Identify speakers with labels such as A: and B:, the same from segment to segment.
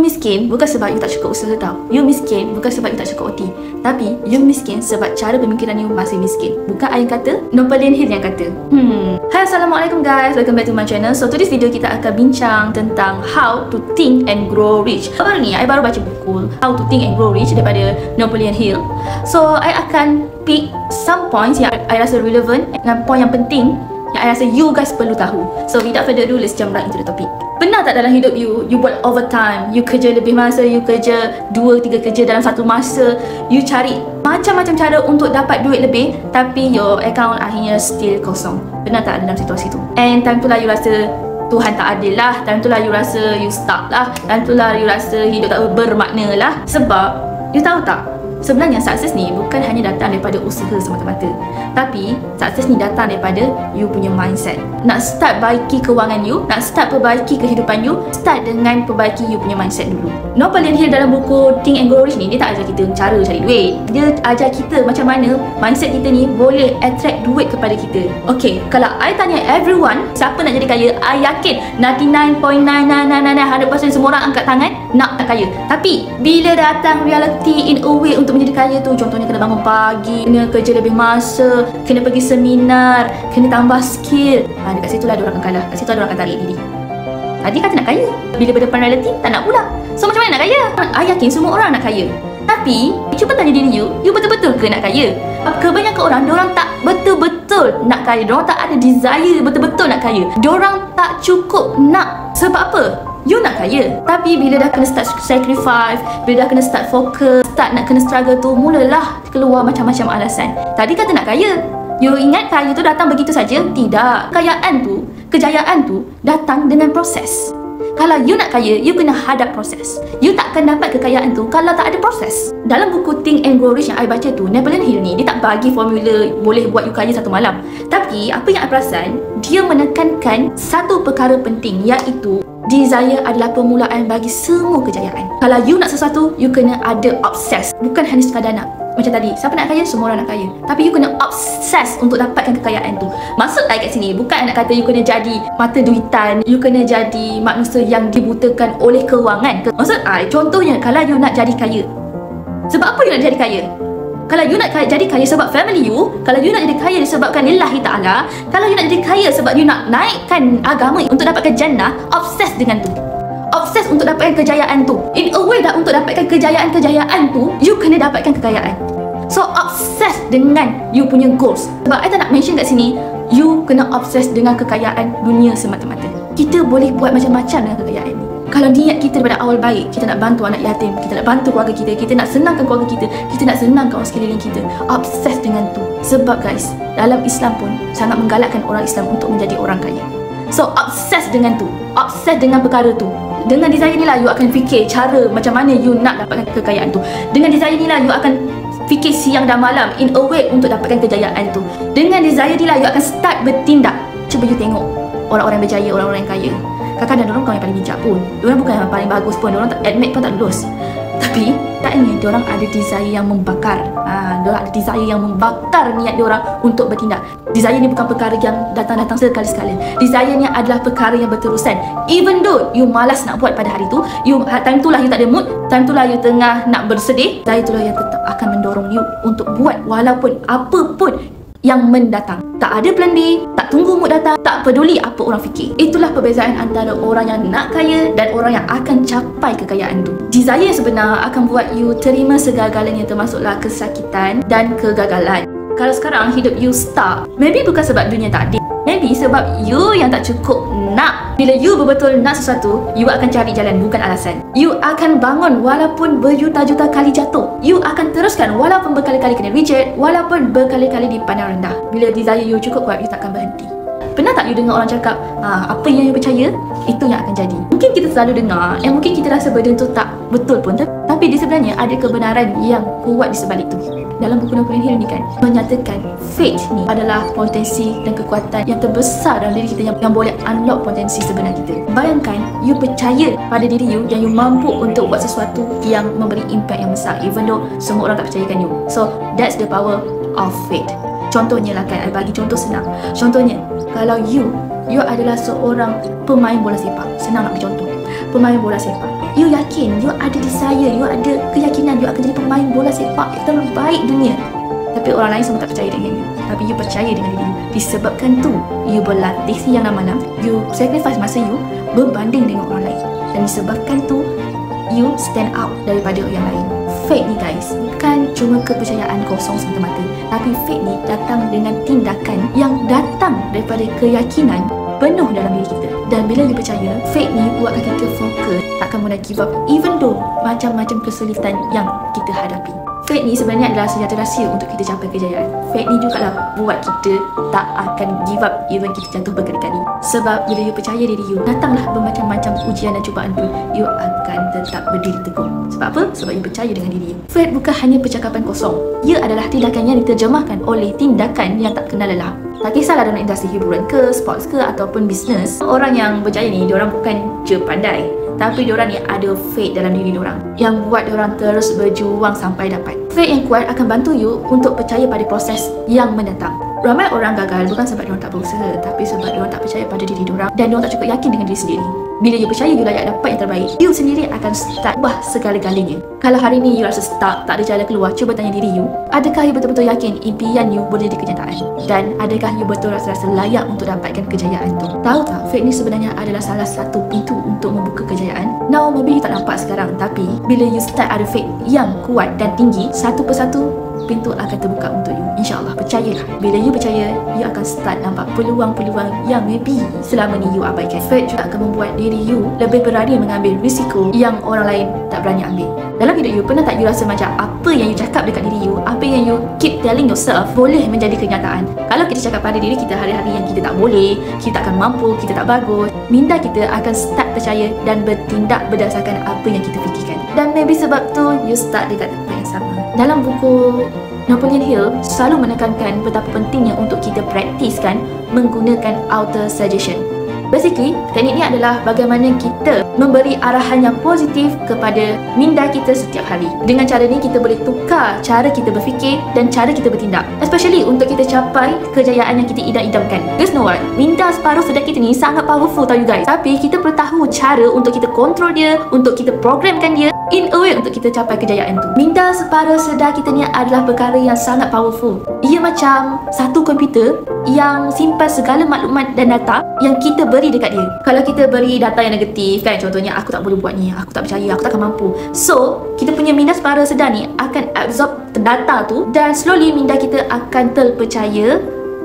A: miskin bukan sebab you tak cukup usaha tau. You miskin bukan sebab you tak cukup OT. Tapi you miskin sebab cara pemikiran you masih miskin. Bukan I yang kata, Napoleon Hill yang kata. Hai, Assalamualaikum guys, welcome back to my channel. So today's video kita akan bincang tentang how to think and grow rich. Baru ni, I baru baca buku How to Think and Grow Rich daripada Napoleon Hill. So I akan pick some points yang I rasa relevant dengan point yang penting yang I rasa you guys perlu tahu. So without further ado, let's jump right into the topic. Pernah tak dalam hidup you buat overtime, you kerja lebih masa, you kerja 2-3 kerja dalam satu masa, you cari macam-macam cara untuk dapat duit lebih, tapi your account akhirnya still kosong. Pernah tak dalam situasi tu? And time tu lah you rasa Tuhan tak adil lah, time tu lah you rasa you stuck lah, time tu lah you rasa hidup tak bermakna lah. Sebab you tahu tak, sebenarnya sukses ni bukan hanya datang daripada usaha semata-mata, tapi sukses ni datang daripada you punya mindset. Nak start baiki kewangan you, nak start perbaiki kehidupan you, start dengan perbaiki you punya mindset dulu. Napoleon Hill dalam buku Think and Grow Rich ni, dia tak ajar kita cara cari duit. Dia ajar kita macam mana mindset kita ni boleh attract duit kepada kita. Okay, kalau I tanya everyone, siapa nak jadi kaya, I yakin 99.999% semua orang angkat tangan nak kaya. Tapi bila datang reality in a way untuk menjadi kaya tu, contohnya kena bangun pagi, kena kerja lebih masa, kena pergi seminar, kena tambah skill, dekat situ lah diorang akan kalah. Kat situ lah diorang akan tarik diri. Tadi kata nak kaya, bila berdepan reality tak nak pula. So macam mana nak kaya? I yakin semua orang nak kaya. Tapi cuba tanya diri you betul-betul ke nak kaya? Kebanyakan orang, diorang tak betul-betul nak kaya. Diorang tak ada desire betul-betul nak kaya. Diorang tak cukup nak. Sebab apa? You nak kaya, tapi bila dah kena start sacrifice, bila dah kena start focus, start nak kena struggle tu, mulalah keluar macam-macam alasan. Tadi kata nak kaya, you ingat kaya tu datang begitu saja? Tidak. Kejayaan tu datang dengan proses. Kalau you nak kaya, you kena hadap proses. You takkan dapat kekayaan tu kalau tak ada proses. Dalam buku Think and Grow Rich yang I baca tu, Napoleon Hill ni, dia tak bagi formula boleh buat you kaya satu malam. Tapi apa yang I perasan, dia menekankan satu perkara penting, iaitu desire adalah permulaan bagi semua kejayaan. Kalau you nak sesuatu, you kena ada obses. Bukan hanya sekadar nak. Macam tadi, siapa nak kaya? Semua orang nak kaya. Tapi you kena obses untuk dapatkan kekayaan tu. Maksud I kat sini, bukan nak kata you kena jadi mata duitan, you kena jadi manusia yang dibutakan oleh kewangan. Maksud I, contohnya kalau you nak jadi kaya, sebab apa you nak jadi kaya? Kalau you nak jadi kaya sebab family you, kalau you nak jadi kaya disebabkan lillahi ta'ala, kalau you nak jadi kaya sebab you nak naikkan agama untuk dapatkan jannah, obses dengan tu. Obses untuk dapatkan kejayaan tu. In a way dah, untuk dapatkan kejayaan tu, you kena dapatkan kekayaan. So obses dengan you punya goals. Sebab I tak nak mention kat sini, you kena obses dengan kekayaan dunia semata-mata. Kita boleh buat macam-macam dengan kekayaan ni. Kalau niat kita daripada awal baik, kita nak bantu anak yatim, kita nak bantu keluarga kita nak senangkan keluarga kita nak senangkan orang sekeliling kita. Obses dengan tu. Sebab guys, dalam Islam pun sangat menggalakkan orang Islam untuk menjadi orang kaya. So obses dengan tu, obses dengan perkara tu. Dengan desire ni lah you akan fikir cara macam mana you nak dapatkan kekayaan tu. Dengan desire ni lah you akan fikir siang dan malam in a way untuk dapatkan kejayaan tu. Dengan desire ni lah you akan start bertindak. Cuba you tengok orang-orang berjaya, orang-orang yang kaya. Kadang-kadang diorang bukan yang paling bijak pun, diorang bukan yang paling bagus pun, diorang tak admit pun tak lulus. Tapi taknya diorang ada desire yang membakar. Diorang ada desire yang membakar niat diorang untuk bertindak. Desire ni bukan perkara yang datang-datang sekali-sekala. Desire ni adalah perkara yang berterusan. Even though you malas nak buat pada hari tu, time tu lah you tak ada mood, time tu lah you tengah nak bersedih, desire tu lah yang tetap akan mendorong you untuk buat walaupun apa pun yang mendatang. Tak ada plan B, tak tunggu mood datang, tak peduli apa orang fikir. Itulah perbezaan antara orang yang nak kaya dan orang yang akan capai kekayaan tu. Desire yang sebenar akan buat you terima segala-galanya, termasuklah kesakitan dan kegagalan. Kalau sekarang hidup you stuck, maybe bukan sebab dunia tak adil, maybe sebab you yang tak cukup nak. Bila you betul-betul nak sesuatu, you akan cari jalan, bukan alasan. You akan bangun walaupun berjuta-juta kali jatuh. You akan teruskan walaupun berkali-kali kena reject, walaupun berkali-kali dipandang rendah. Bila desire you cukup kuat, you takkan berhenti. Pernah tak you dengar orang cakap, apa yang you percaya, itu yang akan jadi? Mungkin kita selalu dengar, yang mungkin kita rasa benda tu tak betul pun, tapi di sebenarnya ada kebenaran yang kuat di sebalik tu. Dalam buku Napoleon Hill ni kan, menyatakan faith ni adalah potensi dan kekuatan yang terbesar dalam diri kita yang boleh unlock potensi sebenar kita. Bayangkan, you percaya pada diri you yang you mampu untuk buat sesuatu yang memberi impact yang besar, even though semua orang tak percayakan you. So, that's the power of faith. Contohnya lah kan, I bagi contoh senang. Contohnya, kalau you adalah seorang pemain bola sepak. Senang nak bagi contoh. Pemain bola sepak. You yakin, you ada desire, you ada keyakinan you akan jadi pemain bola sepak terbaik dunia. Tapi orang lain semua tak percaya dengan you. Tapi you percaya dengan diri you. Disebabkan tu, you berlatih siang dan malam, you sacrifice masa you berbanding dengan orang lain. Dan disebabkan tu, you stand out daripada yang lain. Faith ni guys, bukan cuma kepercayaan kosong semata-mata, tapi faith ni datang dengan tindakan yang datang daripada keyakinan penuh dalam diri kita. Dan bila you percaya, faith ni buatkan kita fokus, takkan mudah give up even though macam-macam kesulitan yang kita hadapi. Faith ni sebenarnya adalah senjata rahsia untuk kita capai kejayaan. Faith ni juga lah buat kita tak akan give up even kita jatuh berkali-kali. Sebab bila you percaya diri you, datanglah bermacam-macam ujian dan cubaan pun, you akan tetap berdiri teguh. Sebab apa? Sebab you percaya dengan diri you. Faith bukan hanya percakapan kosong. Ia adalah tindakan yang diterjemahkan oleh tindakan yang tak kenal lelah. Tak kisahlah dalam industri hiburan ke, sports ke ataupun bisnes, orang yang berjaya ni, diorang bukan je pandai, tapi diorang ni ada faith dalam diri diorang yang buat diorang terus berjuang sampai dapat. Faith yang kuat akan bantu you untuk percaya pada proses yang mendatang. Ramai orang gagal bukan sebab diorang tak berusaha, tapi sebab diorang tak percaya pada diri diorang dan diorang tak cukup yakin dengan diri sendiri. Bila you percaya you layak dapat yang terbaik, you sendiri akan start ubah segala-galanya. Kalau hari ni you rasa stuck, tak ada jalan keluar, cuba tanya diri you, adakah you betul-betul yakin impian you boleh jadi kenyataan? Dan adakah you betul rasa layak untuk dapatkan kejayaan tu? Tahu tak, faith ni sebenarnya adalah salah satu pintu untuk membuka kejayaan. Now maybe you tak nampak sekarang, tapi bila you start ada faith yang kuat dan tinggi, satu persatu pintu akan terbuka untuk you. InsyaAllah, percayalah. Bila you percaya, you akan start nampak peluang-peluang yang maybe selama ni you abaikan. Faith juga akan membuat diri you lebih berani mengambil risiko yang orang lain tak berani ambil. Dalam hidup you, pernah tak you rasa macam apa yang you cakap dekat diri you, apa yang you keep telling yourself boleh menjadi kenyataan? Kalau kita cakap pada diri kita hari-hari yang kita tak boleh, kita tak akan mampu, kita tak bagus, minda kita akan start percaya dan bertindak berdasarkan apa yang kita fikirkan. Dan maybe sebab tu, you start dekat tempat yang sama. Dalam buku Napoleon Hill selalu menekankan betapa pentingnya untuk kita praktiskan menggunakan auto suggestion. Basically, teknik ni adalah bagaimana kita memberi arahan yang positif kepada minda kita setiap hari. Dengan cara ni, kita boleh tukar cara kita berfikir dan cara kita bertindak. Especially untuk kita capai kejayaan yang kita idam-idamkan. Guys know what? Minda separuh sedar kita ni sangat powerful tau you guys. Tapi kita perlu tahu cara untuk kita kontrol dia, untuk kita programkan dia in a way untuk kita capai kejayaan tu. Minda separuh sedar kita ni adalah perkara yang sangat powerful. Ia macam satu komputer yang simpan segala maklumat dan data yang kita beri dekat dia. Kalau kita beri data yang negatif kan, contohnya aku tak boleh buat ni, aku tak percaya, aku tak akan mampu. So, kita punya minda separuh sedar ni akan absorb data tu dan slowly minda kita akan terpercaya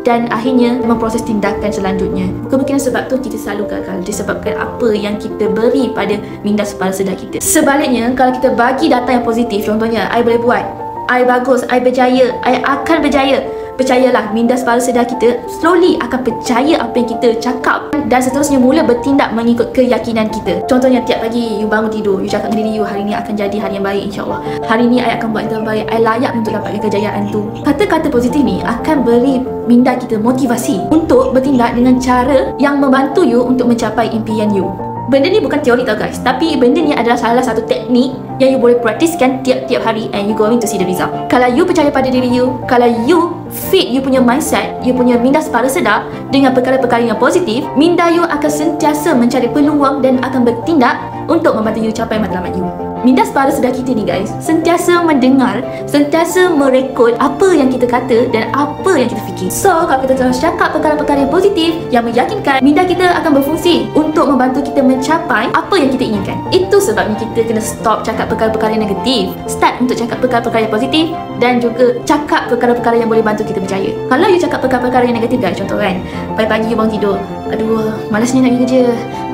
A: dan akhirnya memproses tindakan selanjutnya. Kemungkinan sebab tu kita selalu gagal disebabkan apa yang kita beri pada minda separuh sedar kita. Sebaliknya, kalau kita bagi data yang positif, contohnya I boleh buat, I bagus, I berjaya, I akan berjaya, percayalah, minda separuh sedar kita slowly akan percaya apa yang kita cakap dan seterusnya mula bertindak mengikut keyakinan kita. Contohnya, tiap pagi you bangun tidur, you cakap dengan diri you, hari ni akan jadi hari yang baik insyaAllah, hari ni I akan buat yang terbaik, I layak untuk dapatkan kejayaan tu. Kata-kata positif ni akan beri minda kita motivasi untuk bertindak dengan cara yang membantu you untuk mencapai impian you. Benda ni bukan teori tau guys, tapi benda ni adalah salah satu teknik yang you boleh praktiskan tiap-tiap hari and you going to see the result. Kalau you percaya pada diri you, kalau you fit you punya mindset, you punya minda separuh sedar dengan perkara-perkara yang positif, minda you akan sentiasa mencari peluang dan akan bertindak untuk membantu you capai matlamat you. Minda separuh sedar kita ni guys, sentiasa mendengar, sentiasa merekod apa yang kita kata dan apa yang kita fikir. So, kalau kita terus cakap perkara-perkara yang positif yang meyakinkan, minda kita akan berfungsi untuk membantu kita mencapai apa yang kita inginkan. Itu sebabnya kita kena stop cakap perkara-perkara yang negatif, start untuk cakap perkara-perkara yang positif dan juga cakap perkara-perkara yang boleh bantu kita berjaya. Kalau you cakap perkara-perkara yang negatif guys, contoh kan, pagi-pagi you bangun tidur, aduh malasnya nak pergi kerja,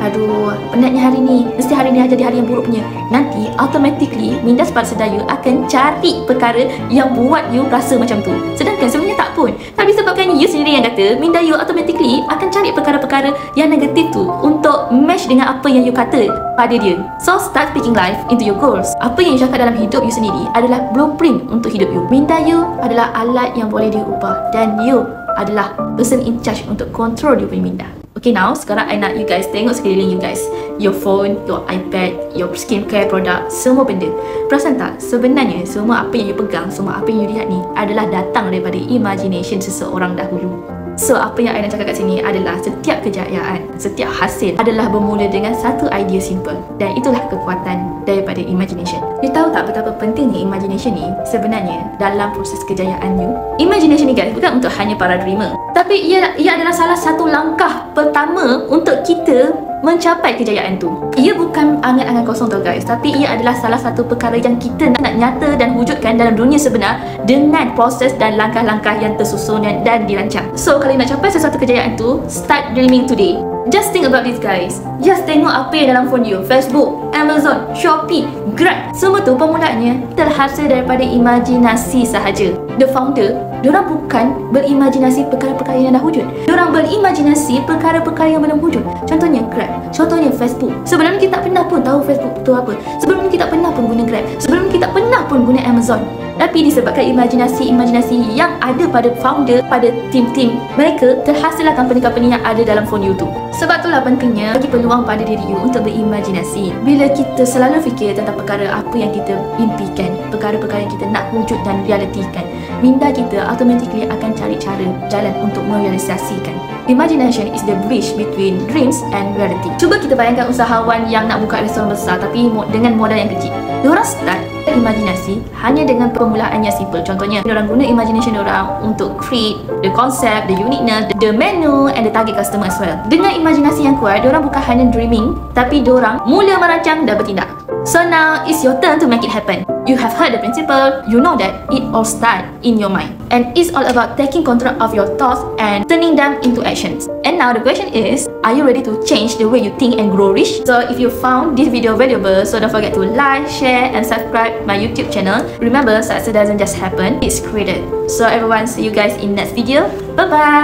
A: aduh penatnya hari ni, mesti hari ni jadi hari yang buruk punya. Nanti automatically minda separuh sedar you akan cari perkara yang buat you rasa macam tu. Sedangkan sebenarnya tak pun. Tapi sebabkan you sendiri yang kata, minda you automatically akan cari perkara-perkara yang negatif tu untuk match dengan apa yang you kata pada dia. So start speaking life into your goals. Apa yang you cakap dalam hidup you sendiri adalah blueprint untuk hidup you. Minda you adalah alat yang boleh diubah dan you adalah person in charge untuk control you punya minda. Okay, now sekarang I nak you guys tengok sekeliling you guys. Your phone, your iPad, your skincare product, semua benda. Perasan tak? Sebenarnya semua apa yang you pegang, semua apa yang you lihat ni adalah datang daripada imagination seseorang dahulu. So apa yang I nak cakap kat sini adalah setiap kejayaan, setiap hasil adalah bermula dengan satu idea simple. Dan itulah kekuatan daripada imagination. You tahu tak betapa pentingnya imagination ni sebenarnya dalam proses kejayaan you? Imagination ni guys bukan untuk hanya para dreamer, tapi ia adalah salah satu langkah pertama untuk kita mencapai kejayaan tu. Ia bukan angan-angan kosong tau guys, tapi ia adalah salah satu perkara yang kita nak nyata dan wujudkan dalam dunia sebenar dengan proses dan langkah-langkah yang tersusun dan dirancang. So kalau nak capai sesuatu kejayaan tu, start dreaming today. Just think about this guys. Just tengok apa yang dalam phone you. Facebook, Amazon, Shopee, Grab, semua tu permulaannya terhasil daripada imajinasi sahaja. The founder, diorang bukan berimajinasi perkara-perkara yang dah wujud. Diorang berimajinasi perkara-perkara yang belum wujud. Contohnya Grab, contohnya Facebook. Sebelum ni kita tak pernah pun tahu Facebook tu apa. Sebelum ni kita tak pernah pun guna Grab. Sebelum ni kita tak pernah pun guna Amazon. Tapi disebabkan imajinasi yang ada pada founder, pada tim-tim mereka, terhasillah company-company yang ada dalam phone you tu. Sebab itulah pentingnya bagi peluang pada diri you untuk berimajinasi. Bila kita selalu fikir tentang perkara apa yang kita impikan, perkara-perkara yang kita nak wujud dan realitikan, minda kita automatically akan cari cara, jalan untuk merealisasikan. Imagination is the bridge between dreams and reality. Cuba kita bayangkan usahawan yang nak buka restoran besar tapi dengan modal yang kecil. Diorang start imajinasi hanya dengan permulaan yang simple. Contohnya, diorang guna imagination diorang untuk create the concept, the uniqueness, the menu and the target customer as well. Dengan imajinasi yang kuat, diorang bukan hanya dreaming, tapi diorang mula merancang dan bertindak. So now it's your turn to make it happen. You have heard the principle, you know that it all starts in your mind. And it's all about taking control of your thoughts and turning them into actions. And now the question is, are you ready to change the way you think and grow rich? So if you found this video valuable, so don't forget to like, share and subscribe my YouTube channel. Remember, success doesn't just happen, it's created. So everyone, see you guys in next video. Bye bye!